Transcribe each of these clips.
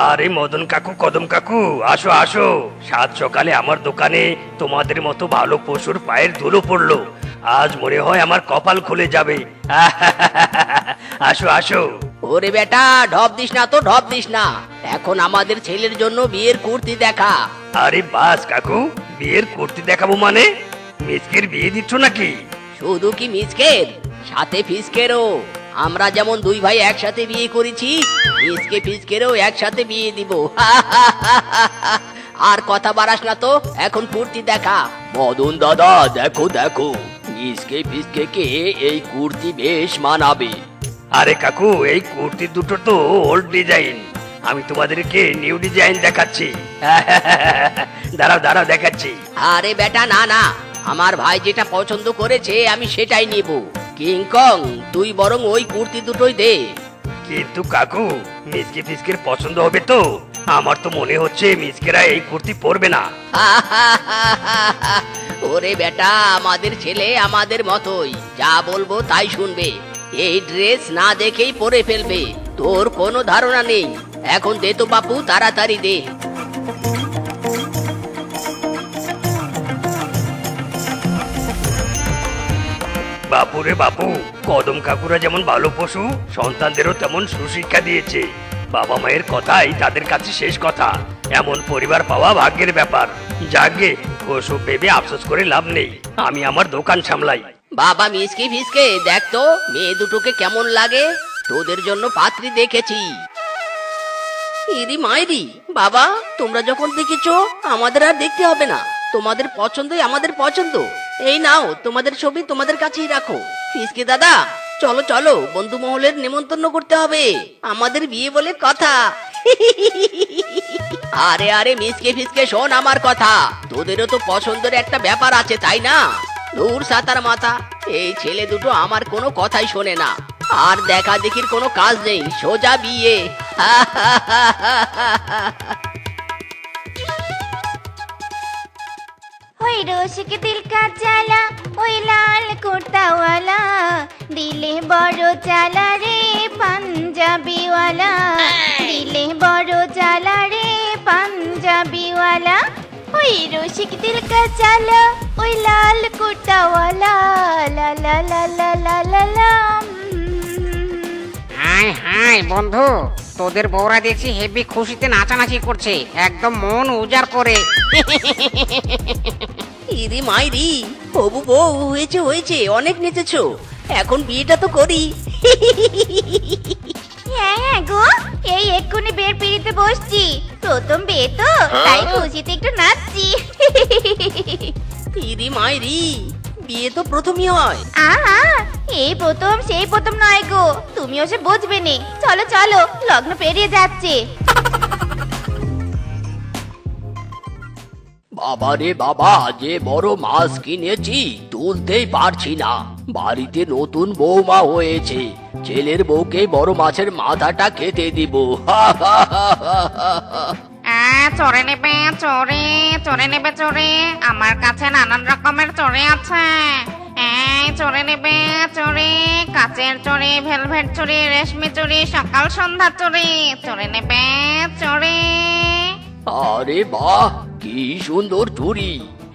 আরে মদন কাকু, কদম কাকু, আসো আসো। সাত সকালে আমার দোকানে তোমাদের মতো ভালো পশুর পায়ের ধুলো পড়লো। আজ মনে হয় আমার কপাল খুলে যাবে। আসো আসো। ওরে বেটা, ঢপ দিস না তো, ঢপ দিস না। এখন আমাদের ছেলের জন্য বিয়ের কুর্তি দেখা। আরে বাস কাকু, বিয়ের কুর্তি দেখাবো মানে? মিসকের বিয়ে দিচ্ছ নাকি? শুধু কি মিসকের, সাথে ফিসকেরও। আমরা যেমন দুই ভাই একসাথে বিয়ে করেছি, মিসকে ফিসকেরও একসাথে বিয়ে দিব। আর কথা বাড়াস না তো, এখন কুর্তি দেখা। মদন দাদা, দেখো দেখো, মিসকে ফিসকে কে এই কুর্তি বেশ মানাবে। আরে কাকু, এই কুর্তি দুটো তো ওল্ড ডিজাইন। আমি তোমাদেরকে নিউ ডিজাইন দেখাচ্ছি। দাঁড়াও দাঁড়াও, দেখাচ্ছি। আরে বেটা, না না, আমার ভাই যেটা পছন্দ করেছে আমি সেটাই নিব। কিংকং, তুই বরং ওই কুর্তি দুটোই দে। কিন্তু কাকু, মিসকে ফিসকের পছন্দ হবে তো? আমার তো মনে হচ্ছে মিসকেরা এই কুর্তি পরবে না। ওরে বেটা, আমাদের ছেলে আমাদের মতোই, যা বলবো তাই শুনবে। এই ড্রেস না দেখেই পরে ফেলবে, তোর কোনো ধারণা নেই। এখন দে তো বাপু, তাড়াতাড়ি দে। বাপুরে বাপু, কদম কাকুরা যেমন ভালো পশু, সন্তানদেরও তেমন সুশিক্ষা দিয়েছে। বাবা মায়ের কথাই তাদের কাছে শেষ কথা। এমন পরিবার পাওয়া ভাগ্যের ব্যাপার। যাগে, ওসব ভেবে আফসোস করে লাভ নেই। আমি আমার দোকান সামলাই। বাবা মিসকে ফিসকে, দেখ তো মেয়ে দুটোকে কেমন লাগে। তোদের জন্য পাত্রী দেখেছি। ইরি মাইরি, বাবা তোমরা যখন দেখেছো আমাদের আর দেখতে হবে না। তোমাদের পছন্দই আমাদের পছন্দ। এই নাও, তোমাদের ছবি তোমাদের কাছেই রাখো। ফিসকে দাদা, চলো চলো, বন্ধু মহলের নেমন্তন্ন করতে হবে, আমাদের বিয়ে বলে কথা। আরে আরে মিসকে ফিসকে, শোন আমার কথা। তোদেরও তো পছন্দের একটা ব্যাপার আছে, তাই না? দূর সাতার মাথা, এই ছেলে দুটো আমার কোনো কথাই শোনে না। আর দেখা দেখির কোনো কাজ নেই, সোজা বিয়ে। ওই রসিক দিল কা জ্বালা, ওই লাল কুর্তাওয়ালা, দিলে বড় জ্বালা রে পাঞ্জাবিওয়ালা, দিলে বড় জ্বালা রে পাঞ্জাবিওয়ালা। ওই রসিক দিল কা জ্বালা, ওই লাল কুর্তাওয়ালা, লা লা লা লা লা লা লা। হাই হাই বন্ধু, তোদের বউরা দেখছি হেভি খুশিতে নাচানাচি করছে, একদম মন উজাড় করে। ইরি মাইরি, হবু বউ হয়েছে হয়েছে, অনেক নেচেছো, এখন বিয়েটা তো করি। হ্যাঁ হ্যাঁ গো, এই এক্ষুনি বের পিড়িতে বসছি। প্রথম বিয়ে তো, তাই খুশিতে একটু নাচছি। ইরি মাইরি, বিয়ে তো প্রথমই হয়। আহা, এই প্রথম সেই প্রথম নয় গো, তুমিও সে বুঝবে নি। চলো চলো, লগ্ন পেরিয়ে যাচ্ছে। বাবা রে বাবা, যে বড় মাছ কিনেছি তুলতেই পারছি না। বাড়িতে নতুন বৌমা হয়েছে, ছেলের বউকে বড় মাছের মাথাটা খেতে দিব। চড়ে নেবে চড়ে, চড়ে নেবে চড়ে, আমার কাছে নানান রকমের চড়ে আছে। এই চড়ে নেবে চড়ে, কাচের চড়ে, ভেলভেট চড়ে, রেশমি চড়ে, সকাল সন্ধ্যা চড়ে, চড়ে নেবে চড়ে। আরে বাহ, কি সুন্দর চুড়ি!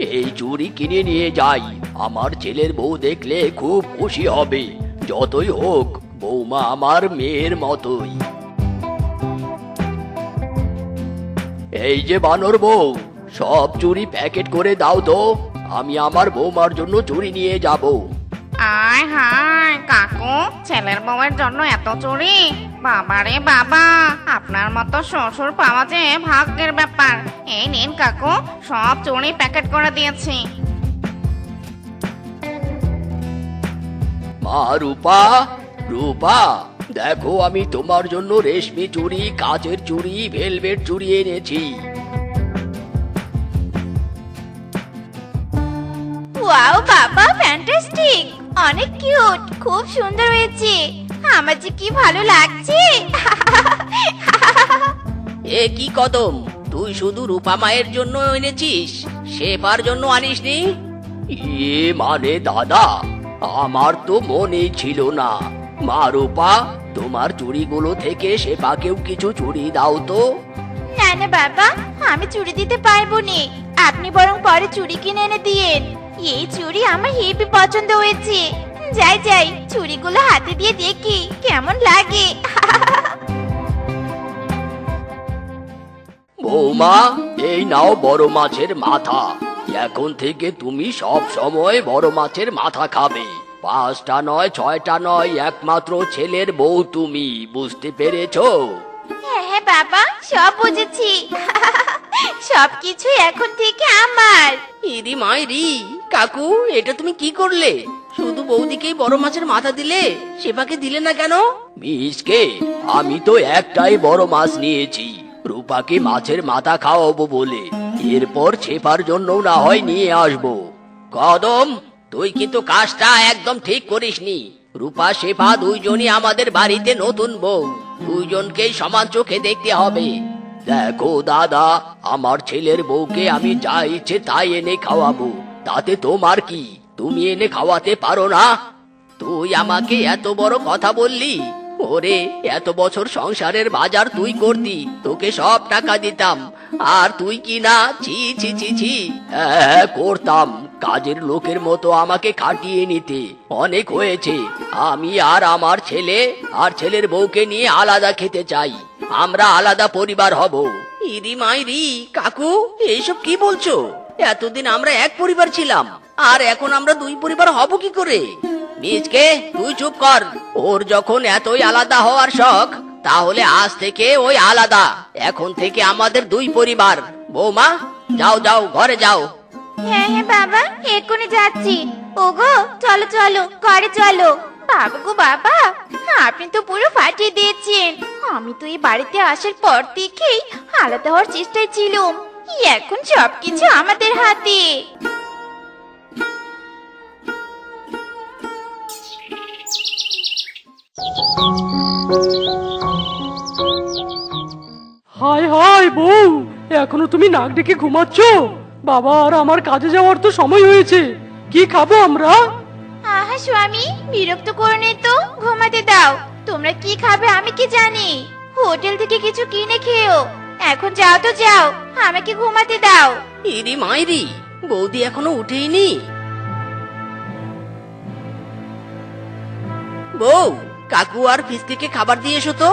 এই চুড়ি কিনে নিয়ে যাই, আমার ছেলের বউ দেখলে খুব খুশি হবে। যতই হোক, বৌমা আমার মেয়ের মতোই। এই যে বানর বউ, সব চুড়ি প্যাকেট করে দাও তো, আমি আমার বৌমার জন্য চুড়ি নিয়ে যাব। আয় হায় কাকু, ছেলের বউয়ের জন্য এত চুরি! বাবারে বাবা, আপনার মতো শ্বশুর পাওয়া যে ভাগ্যের ব্যাপার। এই নিন কাকু, সব চুরি প্যাকেট করে দিয়েছি। মা রূপা, রূপা, দেখো আমি তোমার জন্য রেশমি চুড়ি, কাচের চুড়ি, ভেলভেট চুড়ি এনেছি। ওয়াও বাবা, ফ্যান্টাস্টিক, অনেক কিউট, খুব সুন্দর হয়েছে। আমার যে কি ভালো লাগছে। এ কি কদম, তুই শুধু রূপা মায়ের জন্য এনেছিস, শেফার জন্য আনিসনি? মানে দাদা, আমার তো মনেই ছিল না। মা রূপা, তোমার চুড়িগুলো থেকে শেফাকেও কিছু চুড়ি দাও তো। না না বাবা, আমি চুড়ি দিতে পারবো না। আপনি বরং পরে চুড়ি কিনে এনে দিয়েন। এই চুড়ি আমার হেবি পছন্দ হয়েছে। যাই যাই, চুড়িগুলো হাতে দিয়ে দেখি কেমন লাগে। বৌমা, এই নাও বড় মাছের মাথা। এখন থেকে তুমি সব সময় বড় মাছের মাথা খাবে। 5টা নয় 6টা নয়, একমাত্র ছেলের বউ তুমি, বুঝতে পেরেছো? হ্যাঁ হ্যাঁ বাবা, সব বুঝেছি। সবকিছু এখন থেকে আমার। ইরি মাইরি, কাকু এটা তুমি কি করলে? শুধু বৌদিকেই বড় মাছের মাথা দিলে, শেফাকে দিলে না কেন? মিসকে, আমি তো একটাই বড় মাছ নিয়েছি, রূপাকে মাছের মাথা খাওয়াবো বলে। এরপর শেফার জন্য না হয় নিয়ে আসবো। কদম, তুই কিন্তু কাজটা একদম ঠিক করিসনি। রূপা শেফা দুইজনই আমাদের বাড়িতে নতুন বউ, দুইজনকেই সমান চোখে দেখতে হবে। দেখো দাদা, আমার ছেলের বউকে আমি যা ইচ্ছে তাই এনে খাওয়াবো, তাতে তোমার কি? তুমি এনে খাওয়াতে পারো না? তুই আমাকে এত বড় কথা বললি? ওরে, এত বছর সংসারের বাজার তুই করতি, তোকে সব টাকা দিতাম, আর তুই কি না? ছি ছি ছি ছি। হ্যাঁ করতাম, কাজের লোকের মতো আমাকে খাটিয়ে নিতে। অনেক হয়েছে। আমি আর আমার ছেলে আর ছেলের বউকে নিয়ে আলাদা খেতে চাই। আমরা আলাদা পরিবার হব। ইরি মাইরি, কাকু এইসব কি বলছো? এতদিন আমরা এক পরিবার ছিলাম, আর এখন আমরা দুই পরিবার হব কি করে? নিজকে তুই চুপ কর। ওর যখন এতই আলাদা হওয়ার শখ, তাহলে আজ থেকে ওই আলাদা। এখন থেকে আমাদের দুই পরিবার। বৌমা, যাও যাও, ঘরে যাও। হ্যাঁ হ্যাঁ বাবা, এক্ষুনি যাচ্ছি। ওগো চলো চলো, ঘরে চলো। বাবা গো বাবা, আপনি তো পুরো ফাটিয়ে দিয়েছেন। আমি তো এই বাড়িতে আসার পর থেকেই আলাদা হওয়ার চেষ্টায় ছিলাম। এখন সবকিছু আমাদের হাতে। হায় হায় বউ, এখনো তুমি নাক ডেকে ঘুমাচ্ছ? বাবা আর আমার কাজে যাওয়ার তো সময় হয়েছে। কি খাবো আমরা? আহা স্বামী, বিরক্ত করো নি তো, ঘুমাতে দাও। তোমরা কি খাবে আমি কি জানি? হোটেল থেকে কিছু কিনে খেও। এখন যাও তো যাও, আমাকে ঘুমাতে দাও। ইরি মাইরি, বৌদি এখনো উঠেইনি। বউ, কাকু আর ফিসকে খাবার দিয়ে এসো তো।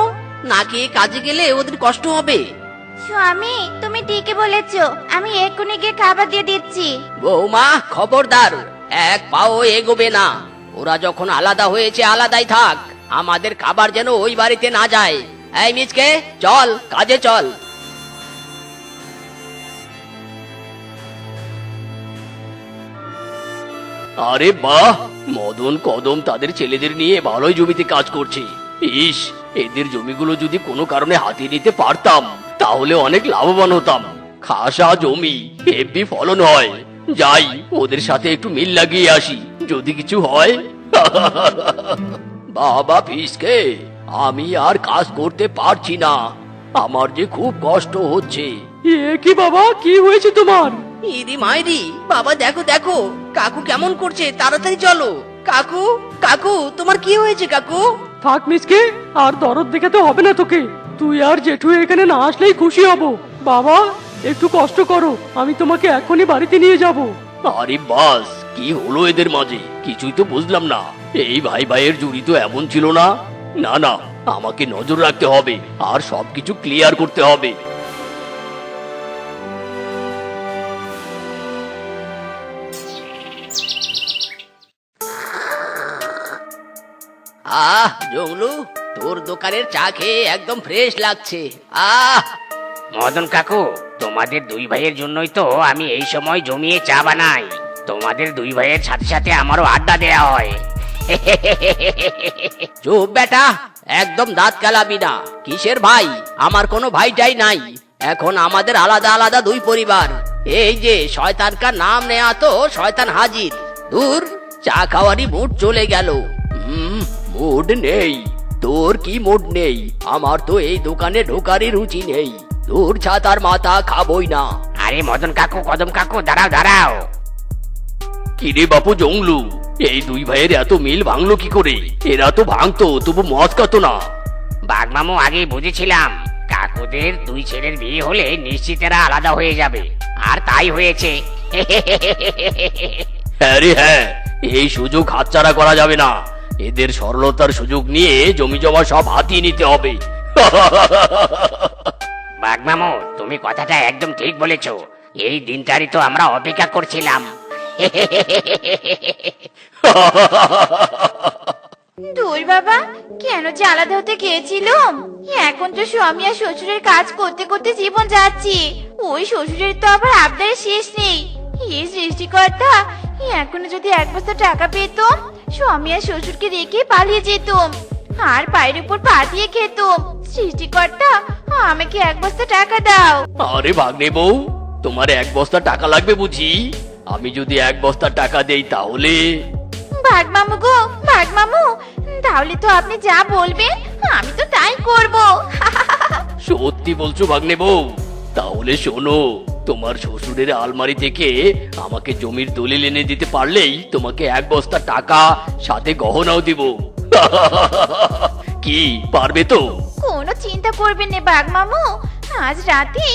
না খেয়ে কাজে গেলে ওদের কষ্ট হবে। স্বামী, তুমি ঠিকই বলেছো, আমি এক্ষুনি গিয়ে খাবার দিয়ে দিচ্ছি। বৌমা খবরদার, এক পাও এগোবে না। ওরা যখন আলাদা হয়েছে আলাদাই থাক, আমাদের খাবার যেন ওই বাড়িতে না যায়। এই মিচকে, চল কাজে চল। আরে বাহ, মদন কদম তাদের ছেলেদের নিয়ে ভালোই জমিতে কাজ করছে। ইস, এদের জমিগুলো যদি কোনো কারণে হাতিয়ে নিতে পারতাম, তাহলে অনেক লাভবান হতাম। খাসা জমি, হেব্বি ফলন হয়। যাই, ওদের সাথে একটু মিল লাগিয়ে আসি, যদি কিছু হয়। বাবা ফিসকে, আমি আর কাজ করতে পারছি না, আমার যে খুব কষ্ট হচ্ছে। এ কি বাবা, কি হয়েছে তোমার? ইদি মাইরি, বাবা দেখো দেখো, কাকু কেমন করছে, তাড়াতাড়ি চলো। কাকু, কাকু তোমার কি হয়েছে কাকু? থাক মিসকে, আর দরদ দেখাতে হবে না তোকে। তুই আর জেঠু এখানে না আসলেই খুশি হব। বাবা একটু কষ্ট করো, আমি তোমাকে এখনই বাড়িতে নিয়ে যাব। আরে বাস, কি হলো এদের মাঝে? কিছুই তো বুঝলাম না। এই ভাই ভাইয়ের জুড়ি তো এমন ছিল না। না না, আমাকে নজর রাখতে হবে আর সবকিছু ক্লিয়ার করতে হবে। আহ জংলু, তোর দোকানের চা খেয়ে একদম ফ্রেশ লাগছে। আহ মদন কাকু, তোমাদের দুই ভাইয়ের জন্যই তো আমি এই সময় জমিয়ে চা বানাই। তোমাদের দুই ভাইয়ের সাথে সাথে আমারও আড্ডা দেয়া হয়। চুপ বেটা, একদম দাঁত কালাবি না। কিসের ভাই? আমার কোনো ভাইটাই নাই। এখন আমাদের আলাদা আলাদা দুই পরিবার। এই যে শয়তানকার নাম নেয়া তো শয়তান হাজির। দূর, চা খাওয়ারই মুড চলে গেল। মুড নেই? তোর কি মুড নেই? আমার তো এই দোকানে ঢোকারই রুচি নেই। দূর ছাতার মাথা, খাবই না। আরে মদন কাকু, কদম কাকু, দাঁড়াও দাঁড়াও। কিরে বাপু জংলু, এই দুই ভাইয়ের এত মিল ভাঙলো কি করে? এরা তো ভাঙতো তবু মদ খাতো না। বাঘমামু আগেই বুঝেছিলাম কাকুদের দুই ছেলের বিয়ে হলে নিশ্চিত এরা আলাদা হয়ে যাবে, আর তাই হয়েছে। হ্যাঁ রে হ্যাঁ, এই সুযোগ হাতছাড়া করা যাবে না। এদের সরলতার সুযোগ নিয়ে জমি জমা সব হাতিয়ে নিতে হবে। বাঘমামু, তুমি কথাটা একদম ঠিক বলেছো। এই দিনটারই তো আমরা অপেক্ষা করছিলাম। দূর বাবা, কেন যে আলাদা হতে গিয়েছিলাম। এখন তো স্বামী আর শ্বশুরের কাজ করতে করতে জীবন যাচ্ছে। ওই শ্বশুরের তো আবার আবদারের শেষ নেই। এই সৃষ্টিকর্তা, এখনো যদি এক বস্তা টাকা পেতাম, স্বামী আর শ্বশুরকে রেখে পালিয়ে যেতাম আর পায়ের উপর পা দিয়ে খেতাম। সৃষ্টিকর্তা, আমাকে এক বস্তা টাকা দাও। আরে ভাগ্নে বউ, তোমার এক বস্তা টাকা লাগবে বুঝি? আমি যদি এক বস্তা টাকা দেই তাহলে? বাঘ মামু গো, বাঘ মামু, তাহলে তো আপনি যা বলবেন আমি তো তাই করব। সত্যি বলছো ভাগ্নে বউ? তাহলে শোনো, তোমার শ্বশুরের আলমারি থেকে আমাকে জমির দলিল এনে দিতে পারলেই তোমাকে এক বস্তা টাকা সাথে গহনাও দিব। কি পারবে তো? কোনো চিন্তা করবেন না বাঘ মামু, আজ রাতে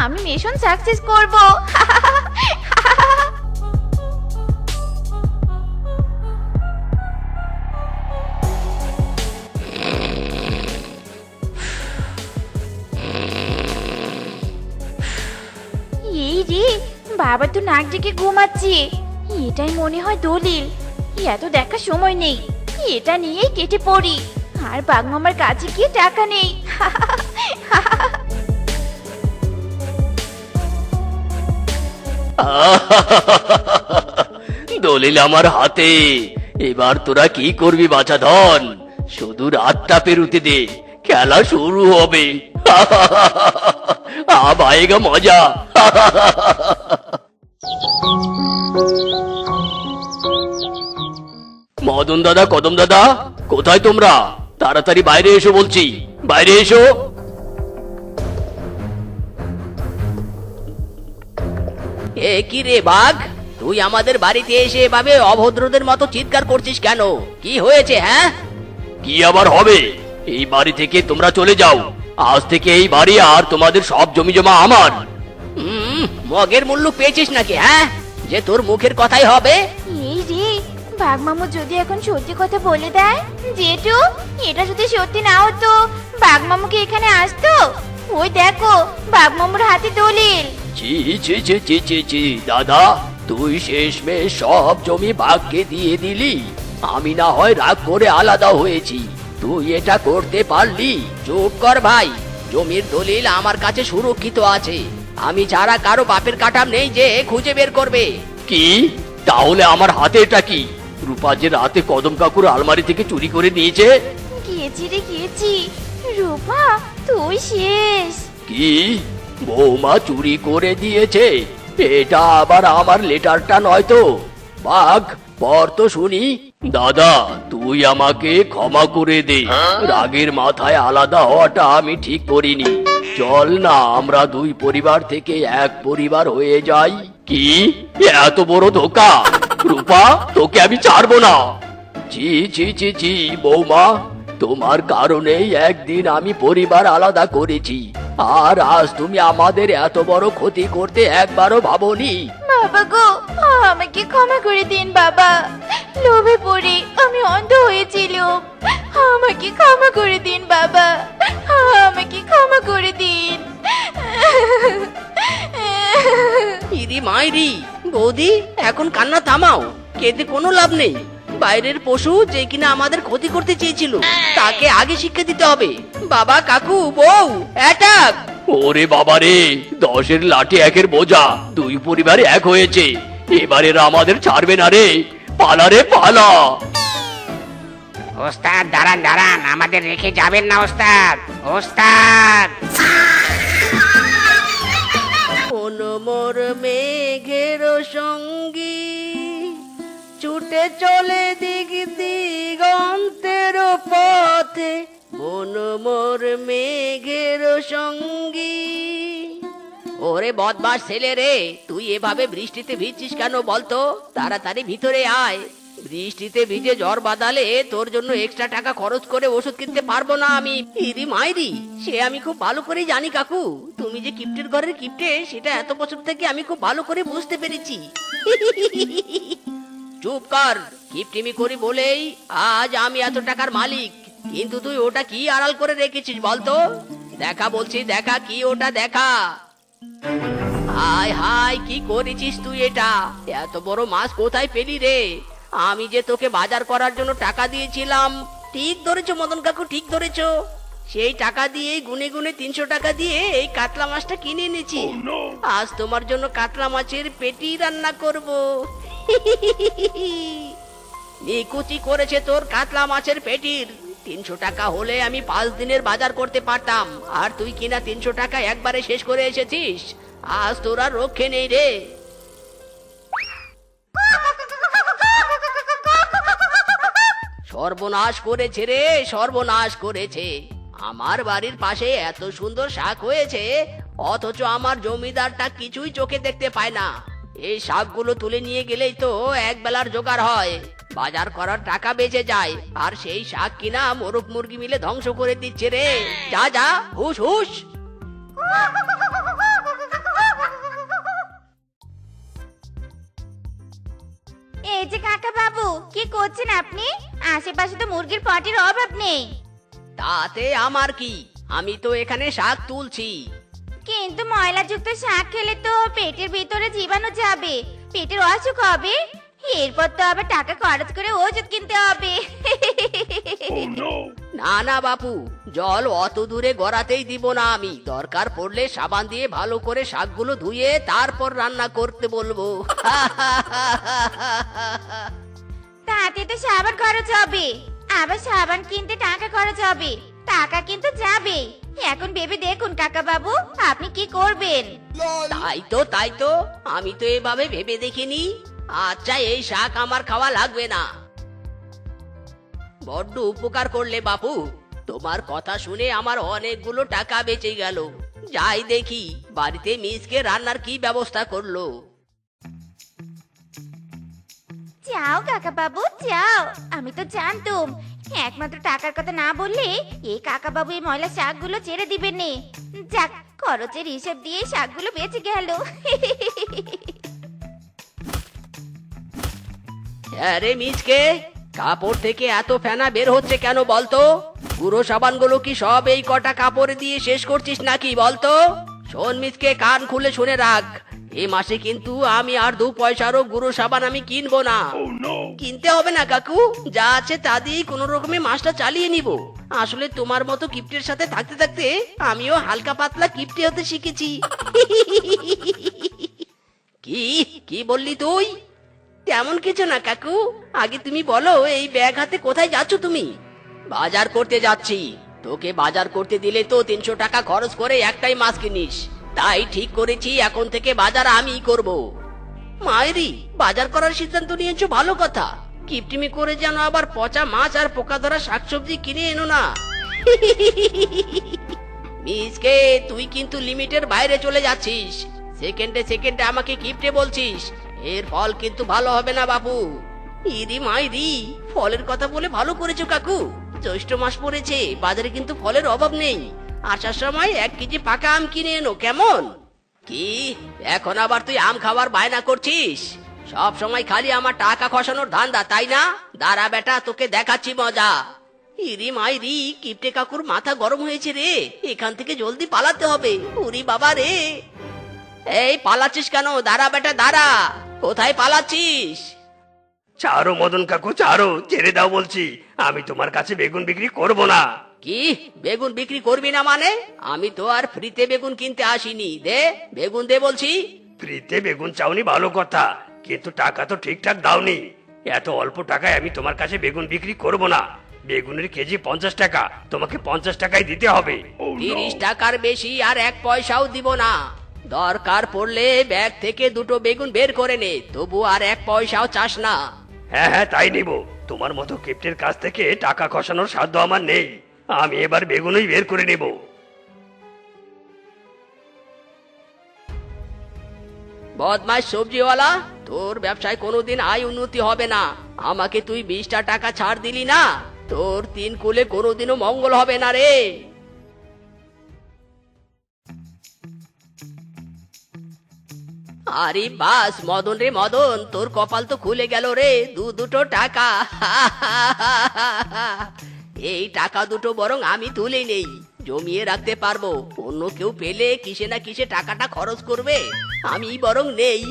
আমি মিশন সাকসেস করব। এই রে, বাবা তো নাক ডেকে ঘুমাচ্ছে। এটাই মনে হয় দলিল। এত দেখার সময় নেই, এটা নিয়েই কেটে পড়ি। আর বাঘ মামার কাছে গিয়ে টাকা নেই। দলিল আমার হাতে। এবার তোরা কি করবি বাছা ধন? শুধু রাতটা পেরুতে দে, খেলা শুরু হবে। আয়েগা মজা। মদন দাদা, কদম দাদা, কোথায় তোমরা? তাড়াতাড়ি বাইরে এসো বলছি, বাইরে এসো। এ কি রে বাঘ, তুই আমাদের বাড়িতে এসে এভাবে অভদ্রদের মতো চিৎকার করছিস কেন? কি হয়েছে হ্যাঁ? কি আবার হবে? এই বাড়ি থেকে তোমরা চলে যাও। আজ থেকে এই বাড়ি আর তোমাদের সব জমি জমা আমার। মগের মূল্য পেয়েছিস নাকি হ্যাঁ, যে তোর মুখের কথাই হবে? এই রে, বাঘ মামু যদি এখন সত্যি কথা বলে দেয়, জেঠু, এটা যদি সত্যি না হতো বাঘ মামুকে এখানে আসতো। ওই দেখো, বাঘ মামুর হাতে দলিল। ছি ছি ছি ছি ছি ছি, দাদা, তুই শেষমেশ সব জমি ভাগ্যে দিয়ে দিলি। আমি না হয় রাগ করে আলাদা হয়েছি, তুই এটা করতে পারলি? চুপ কর ভাই, জমির দলিল আমার কাছে সুরক্ষিত আছে। আমি ছাড়া কারো বাপের কাঠাম নেই যে খুঁজে বের করবে। কি? তাহলে আমার হাতে এটা কি? রূপা যে রাতে কদম কাকুর আলমারি থেকে চুরি করে নিয়েছে। গিয়েছি রে গিয়েছি, রূপা তুই শেষ। কি? বৌমা চুরি করে দিয়েছে? এটা আবার আমার লেটারটা নয় তো? বাঘ, পর তো শুনি। দাদা, তুই আমাকে ক্ষমা করে দে। রাগের মাথায় আলাদা হওয়াটা আমি ঠিক করিনি। চল না, আমরা দুই পরিবার থেকে এক পরিবার হয়ে যাই। কি? এত বড় ধোকা! রূপা, তোকে আমি ছাড়বো না। জি জি জি জি, বৌমা, তোমার কারণেই একদিন আমি পরিবার আলাদা করেছি, আর আজ তুমি আমাদের এত বড় ক্ষতি করতে একবারও ভাবোনি। বাবা গো, আমাকে ক্ষমা করে দিন বাবা। লোভে পড়ে আমি অন্ধ হয়েছিলাম। আমাকে ক্ষমা করে দিন বাবা, আমাকে ক্ষমা করে দিন। ইরি মাইরি, বৌদি এখন কান্না থামাও, কেঁদে কোনো লাভ নেই। বাইরের পশু যে কিনা আমাদের ক্ষতি করতে চেয়েছিল, তাকে আগে শিক্ষা দিতে হবে। বাবা, কাকু, বউ, অ্যাটাক! ওরে বাবা রে, 10-এর লাঠি 1-এর বোঝা, দুই পরিবারে এক হয়েছে। এবারে এরা আমাদের ছাড়বে না রে। পালা রে পালা। ওস্তাদ, দাঁড়ান দাঁড়ান, আমাদের রেখে যাবেন না ওস্তাদ। ওস্তাদ, কোন মোর মেঘের সঙ্গী ছুটে চলে দিক দিগন্তের পথে, কোন মোর মেঘের সঙ্গী। ওরে বদমাস ছেলে রে, তুই এভাবে বৃষ্টিতে ভিজছিস কেন বলতো? তাড়াতাড়ি ভিতরে আয়। বৃষ্টিতে ভিজে জ্বর বাঁধালে তোর জন্য এক্সট্রা টাকা খরচ করে ওষুধ কিনতে পারবো না আমি। ইরি মাইরি, সে আমি খুব ভালো করেই জানি কাকু। তুমি যে কিপ্টের ঘরের কিপ্টে সেটা এত বছর থেকে আমি খুব ভালো করে বুঝতে পেরেছি। চুপ কর, কিপটিমি করি বলেই আজ আমি এত টাকার মালিক। কিন্তু তুই ওটা কি আড়াল করে রেখেছিস বলতো? দেখা বলছি, দেখা কি ওটা দেখা। হাই হাই, কি করেছিস তুই এটা? এত বড় মাছ কোথায় পেলি রে? আমি যে তোকে বাজার করার জন্য টাকা দিয়েছিলাম। ঠিক ধরেছো মদন কাকু, ঠিক ধরেছো। সেই টাকা দিয়ে গুনে গুনে 300 টাকা দিয়ে এই কাতলা মাছটা কিনে এনেছি। আজ তোমার জন্য কাতলা মাছের পেটি রান্না করব। নিকুচি করেছে তোর কাতলা মাছের পেটির। 300 টাকা হলে আমি 5 দিনের বাজার করতে পারতাম, আর তুই কিনা 300 টাকা একবারে শেষ করে এসেছিস। আজ তোর আর রক্ষে নেই রে। সর্বনাশ করেছে রে, সর্বনাশ করেছে। আমার বাড়ির পাশে এত সুন্দর শাক হয়েছে, অথচ আমার জমিদারটা কিছুই চোখে দেখতে পায় না। এই শাকগুলো তুলে নিয়ে গেলেই তো এক বেলার জোগাড় হয়, বাজার করার টাকা বেঁচে যায়। আর সেই শাক কিনা মোরগ মুরগি মিলে ধ্বংস করে দিচ্ছে রে। যা যা, হুশ হুশ। এই যে কাকা বাবু, কি করছেন আপনি? আশেপাশে তো মুরগির পটির অভাব নেই। তাতে আমার কি, আমি তো এখানে শাক তুলছি। কিন্তু ময়লাযুক্ত শাক খেলে তো পেটের ভিতরে জীবাণু যাবে, পেটের অসুখ হবে। এরপর তো আবার টাকা খরচ করে ওষুধ কিনতে হবে। না না বাপু, জল অত দূরে গড়াতেই দিব না আমি। দরকার পড়লে সাবান দিয়ে ভালো করে শাকগুলো ধুয়ে তারপর রান্না করতে বলবো। তাতে তো সাবান খরচ হবে, আবার সাবান কিনতে টাকা খরচ হবে। টাকা কিন্তু যাবে। এখন ভেবে দেখুন কাকা বাবু, আপনি কি করবেন? তাই তো আমি তো এভাবে ভেবে দেখিনি। আচ্ছা, এই শাক আমার খাওয়া লাগবে না। বড্ড উপকার করলে বাপু, তোমার কথা শুনে আমার অনেকগুলো টাকা বেঁচে গেল। যাই দেখি বাড়িতে মিসকে রান্নার কি ব্যবস্থা করলো। যাও কাকা বাবু যাও, আমি তো জানতুম একমাত্র টাকার কথা না বললে এই কাকা বাবু এই ময়লা শাকগুলো ছেড়ে দিবেন নে। যাক, খরচের হিসেব দিয়ে শাকগুলো বেঁচে গেল। আরে মিসকে, কাপড় থেকে এত ফেনা বের হচ্ছে কেন বলতো? গুঁড়ো সাবানগুলো কি সব এই কটা কাপড়ে দিয়ে শেষ করছিস নাকি বলতো? শোন মিসকে, কান খুলে শুনে রাখ, এই মাসে কিন্তু আমি আর 2 পয়সারও গুঁড়ো সাবান আমি কিনবো না। কিনতে হবে না কাকু, যা আছে তা দিয়েই কোনো রকমে মাসটা চালিয়ে নিব। আসলে তোমার মতো কিপ্টের সাথে থাকতে থাকতে আমিও হালকা পাতলা কিপ্টে হতে শিখেছি। কি কি বললি তুই? তেমন কিছু না কাকু, আগে তুমি বলো, এই ব্যাগ হাতে কোথায় যাচ্ছ তুমি? বাজার করতে যাচ্ছি। তোকে বাজার করতে দিলে তো 300 টাকা খরচ করে একটাই মাছ কিনিস। তাই ঠিক করেছি এখন থেকে বাজার আমিই করব। মায়েরি, বাজার করার সিদ্ধান্ত নিয়েছো, ভালো কথা। কিপটিমি করে যেন আবার পচা মাছ আর পোকা ধরা শাকসবজি কিনে এনো না। মিসকে, তুই কিন্তু লিমিটের বাইরে চলে যাচ্ছিস। সেকেন্ডে সেকেন্ডে আমাকে কিপটে বলছিস, এর ফল কিন্তু ভালো হবে না বাপু। ইরি মাইরি, ফলের কথা বলে ভালো করেছো কাকু। জ্যৈষ্ঠ মাস পড়েছে, বাজারে কিন্তু ফলের অভাব নেই। আসার সময় 1 কেজি পাকা আম কিনে এনো, কেমন? কি, এখন আবার তুই আম খাবার বায়না করছিস? সব সময় খালি আমার টাকা খসানোর ধান্দা, তাই না? দাঁড়া বেটা, তোকে দেখাচ্ছি মজা। ইরি মাইরি, কিপটে কাকুর মাথা গরম হয়েছে রে। এখান থেকে জলদি পালাতে হবে। উরি বাবা রে। এই পালাচ্ছিস কেন? দাঁড়া বেটা দাঁড়া, কোথায় পালাচ্ছিস? ছাড়ো মদন কাকু, ছাড়ো, ছেড়ে দাও বলছি। আমি তোমার কাছে বেগুন বিক্রি করব না। কি, বেগুন বিক্রি করবি না মানে? আমি তো আর ফ্রিতে বেগুন কিনতে আসিনি। দে বেগুন দে বলছি। ফ্রিতে বেগুন চাওনি ভালো কথা, কিন্তু টাকা তো ঠিকঠাক দাওনি। এত অল্প টাকায় আমি তোমার কাছে বেগুন বিক্রি করব না। বেগুনের কেজি 50 টাকা, তোমাকে 50 টাকাই দিতে হবে। 30 টাকার বেশি আর 1 পয়সাও দিব না। দরকার পড়লে ব্যাগ থেকে 2টো বেগুন বের করে নে, তবু আর 1 পয়সাও চাস না। হ্যাঁ হ্যাঁ, তাই নিব। তোমার মতো কিপ্টের কাছ থেকে টাকা খসানোর সাধ্য আমার নেই। আমি এবার বেগুনই বের করে নেব। বদমাস সবজিওয়ালা, তোর ব্যবসায় কোনোদিন আয় উন্নতি হবে না। আমাকে তুই 20টা টাকা ছাড় দিলি না, তোর 3 কুলে কোনোদিনও মঙ্গল হবে না রে। আরে বাস মদন রে মদন, তোর কপাল তো খুলে গেল রে, দুটো টাকা। এই টাকা দুটো বরং আমি তুলে নেই, জমিয়ে রাখতে পারবো। অন্য কেউ পেলে কিসে না কিসে টাকাটা খরচ করবে, আমি বরং নেই।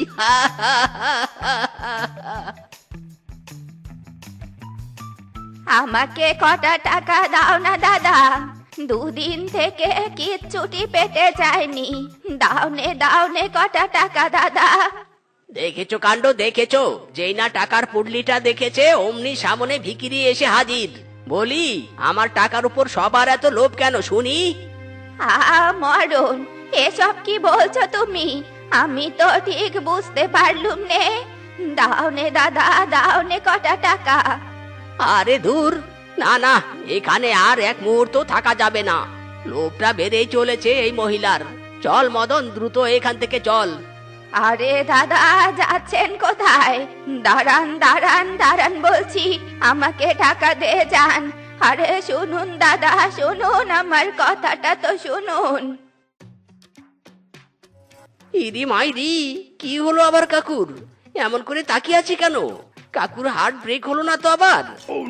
আমাকে কটা টাকা দাও না দাদা, দুদিন থেকে কিচ্ছুটি পেটে যায়নি। দাও নে কটা টাকা দাদা। দেখেছো কাণ্ড দেখেছো, যেই না টাকার পুডলিটা দেখেছে অমনি সামনে ভিখিরি এসে হাজির। বলি, আমার টাকার উপর সবার এত লোভ কেন শুনি? মরণ, এসব কি বলছো তুমি? আমি তো ঠিক বুঝতে পারলুম নে। দাও নে দাদা, দাও নে কটা টাকা। আরে দূর, না না, এখানে আর এক মুহূর্ত থাকা যাবে না। লোভটা বেড়েই চলেছে এই মহিলার। চল মদন, দ্রুত এখান থেকে চল। আরে দাদা, যাচ্ছেন কোথায়? দাঁড়ান দাঁড়ান দাঁড়ান বলছি, আমাকে টাকা দিয়ে যান। আরে শুনুন দাদা, শুনুন, আমার কথাটা তো শুনুন। ইরি মাইরি, কি হলো আবার কাকুর? এমন করে তাকিয়ে আছি কেন? কাকুর হার্ট ব্রেক হলো না তো আবার?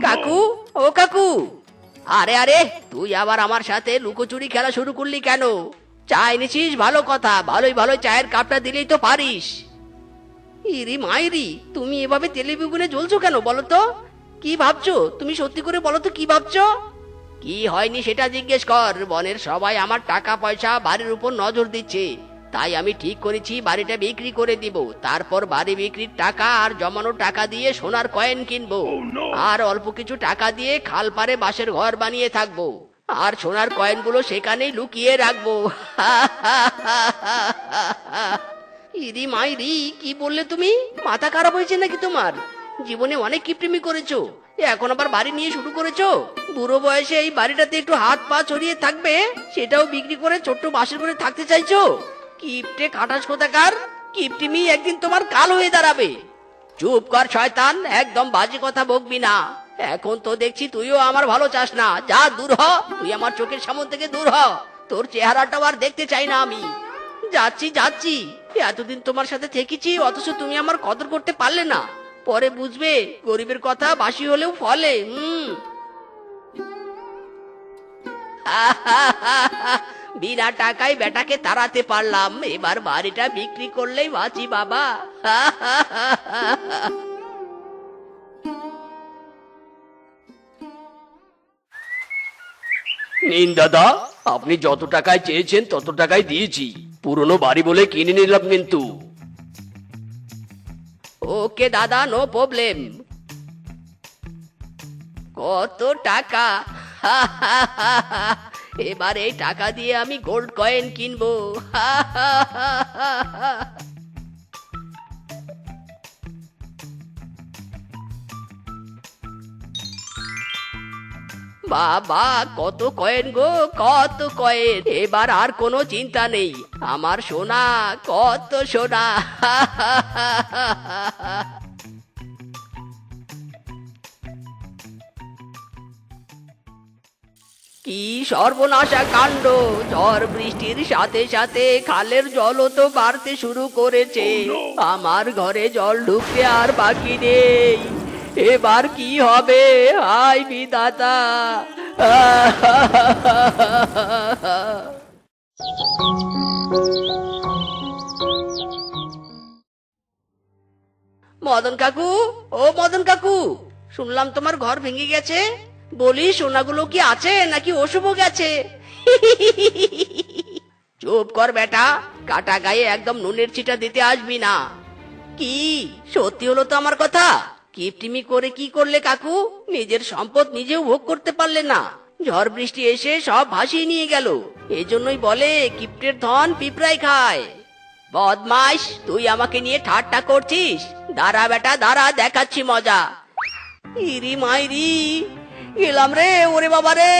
কাকু, ও কাকু। আরে আরে, তুই আবার আমার সাথে লুকোচুরি খেলা শুরু করলি কেন? চা এনেছিস, ভালো কথা, ভালোই ভালো চায়ের কাপটা দিলেই তো পারিস। ইরি মাইরি, তুমি এভাবে তেলে বেগুনে জ্বলছো কেন বলো তো? কি ভাবছো তুমি? সত্যি করে বলো তো, কি ভাবছো? কি হয়নি সেটা জিজ্ঞেস কর। বনের সবাই আমার টাকা পয়সা বাড়ির উপর নজর দিচ্ছে, তাই আমি ঠিক করেছি বাড়িটা বিক্রি করে দিব। তারপর বাড়ি বিক্রির টাকা আর জমানো টাকা দিয়ে সোনার কয়েন কিনবো, আর অল্প কিছু টাকা দিয়ে খাল পারে বাঁশের ঘর বানিয়ে থাকবো, আর সোনার কয়েনগুলো সেখানেই লুকিয়ে রাখবো। ইরি মাইরি, কি বললে তুমি? মাথা খারাপ হয়েছে নাকি তোমার? জীবনে অনেক কিপটিমি করেছো, এখন আবার বাড়ি নিয়ে শুরু করেছো? বুড়ো বয়সে এই বাড়িটাতে একটু হাত পা ছড়িয়ে থাকবে, সেটাও বিক্রি করে ছোট্ট বাসের করে থাকতে চাইছো? কিপটে খাটাস কোথাকার! কিপটিমি একদিন তোমার কাল হয়ে দাঁড়াবে। চুপ কর শয়তান, একদম বাজে কথা বকবি না। এখন তো দেখছি তুইও আমার ভালো চাস না। যা, দূর হ, তুই আমার চোখের সামনে থেকে দূর হ। তোর চেহারাটাও আর দেখতে চাই না আমি। যাচ্ছি যাচ্ছি, এতদিন তোমার সাথে থেকেছি, অথচ তুমি আমার কদর করতে পারলে না। পরে বুঝবে গরিবের কথা বাসি হলেও ফলে। বিনা টাকায় বেটাকে তাড়াতে পারলাম, এবার বাড়িটা বিক্রি করলেই বাঁচি বাবা। নিন দাদা, আপনি যত টাকায় চেয়েছেন তত টাকায় দিয়েছি। পুরনো বাড়ি বলে কিনে নিলাম কিন্তু। ওকে দাদা, নো প্রবলেম। কত টাকা? এবার এই টাকা দিয়ে আমি গোল্ড কয়েন কিনবো। বাবা, কত কয়েন গো, কত কয়েন! এবার আর কোনো চিন্তা নেই, আমার সোনা, কত সোনা! কি সর্বনাশা কাণ্ড! ঝড় বৃষ্টির সাথে সাথে খালের জলও তো বাড়তে শুরু করেছে। আমার ঘরে জল ঢুকতে আর বাকি নেই। এবার কি হবে? হায় বিধাতা! মদন কাকু, ও মদন কাকু, শুনলাম তোমার ঘর ভেঙে গেছে। বলি, সোনাগুলো কি আছে নাকি অশুভ গেছে? চুপ কর বেটা, কাটা গায়ে একদম নুনের ছিটা দিতে আসবি না। কি সত্যি হলো তো আমার কথা? কিপটিমি করে কি করলে কাকু? নিজের সম্পদ নিজেও ভোগ করতে পারলে না, ঝড় বৃষ্টি এসে সব ভাসিয়ে নিয়ে গেল। এই জন্যই বলে কিপ্টের ধন পিঁপড়াই খায়। বদমাইশ, তুই আমাকে নিয়ে ঠাট্টা করছিস? দাঁড়া বেটা দাঁড়া, দেখাচ্ছি মজা। ইরি মাইরি, গেলাম রে, ওরে বাবা রে!